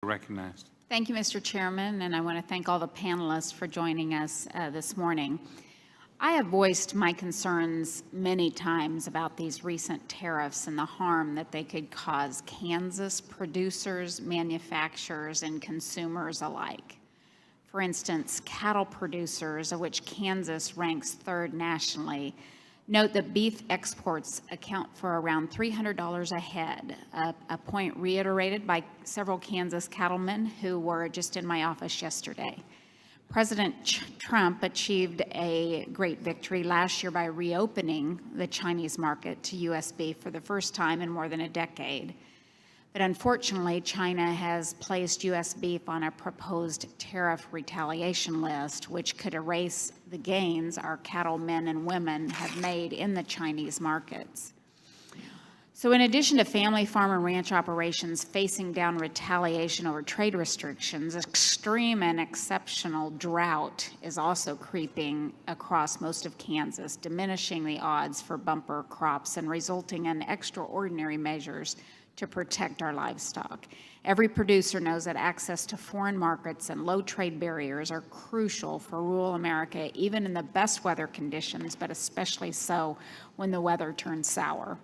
recognized. Thank you, Mr. Chairman, and I want to thank all the panelists for joining us this morning. I have voiced my concerns many times about these recent tariffs and the harm that they could cause Kansas producers, manufacturers, and consumers alike. For instance, cattle producers, of which Kansas ranks third nationally, note that beef exports account for around $300 a head, a point reiterated by several Kansas cattlemen who were just in my office yesterday. President Trump achieved a great victory last year by reopening the Chinese market to U.S. beef for the first time in more than a decade. But unfortunately, China has placed U.S. beef on a proposed tariff retaliation list, which could erase the gains our cattlemen and women have made in the Chinese markets. So in addition to family farm and ranch operations facing down retaliation over trade restrictions, extreme and exceptional drought is also creeping across most of Kansas, diminishing the odds for bumper crops and resulting in extraordinary measures to protect our livestock. Every producer knows that access to foreign markets and low trade barriers are crucial for rural America, even in the best weather conditions, but especially so when the weather turns sour.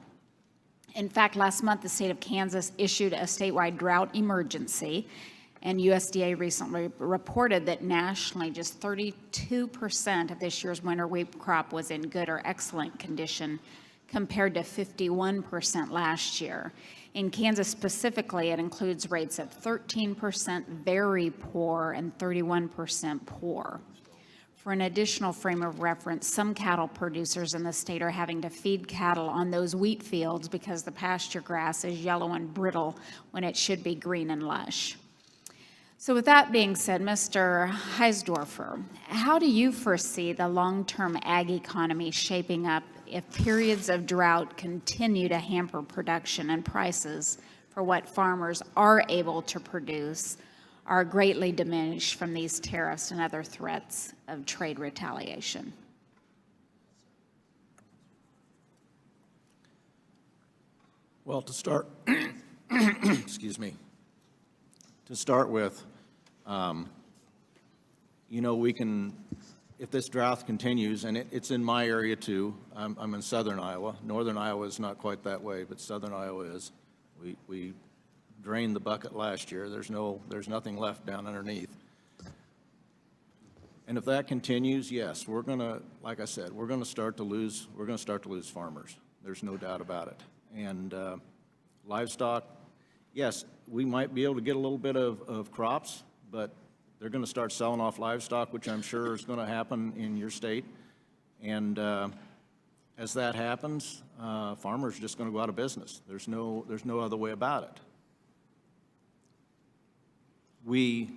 In fact, last month, the state of Kansas issued a statewide drought emergency, and USDA recently reported that nationally, just 32% of this year's winter wheat crop was in good or excellent condition, compared to 51% last year. In Kansas specifically, it includes rates of 13% very poor and 31% poor. For an additional frame of reference, some cattle producers in the state are having to feed cattle on those wheat fields because the pasture grass is yellow and brittle when it should be green and lush. So with that being said, Mr. Heisdorfer, how do you foresee the long-term ag economy shaping up if periods of drought continue to hamper production and prices for what farmers are able to produce are greatly diminished from these tariffs and other threats of trade retaliation? Well, to start, excuse me, to start with, you know, we can, if this drought continues, and it's in my area too, I'm in southern Iowa. Northern Iowa is not quite that way, but southern Iowa is. We drained the bucket last year. There's nothing left down underneath. And if that continues, yes, we're gonna, like I said, we're gonna start to lose farmers. There's no doubt about it. And livestock, yes, we might be able to get a little bit of crops, but they're going to start selling off livestock, which I'm sure is going to happen in your state. And as that happens, farmers are just going to go out of business. There's no other way about it. We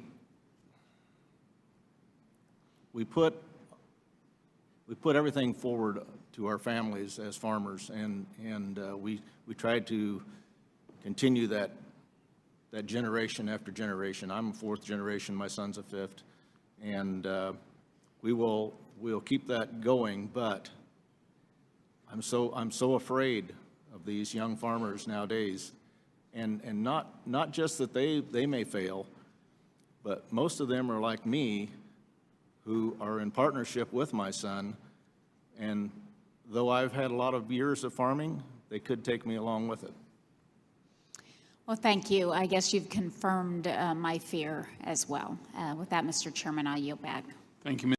put everything forward to our families as farmers, and we tried to continue that generation after generation. I'm a fourth generation, my son's a fifth, and we'll keep that going. But I'm so afraid of these young farmers nowadays, and not just that they may fail, but most of them are like me, who are in partnership with my son, and though I've had a lot of years of farming, they could take me along with it. Well, thank you. I guess you've confirmed my fear as well. With that, Mr. Chairman, I yield back. Thank you,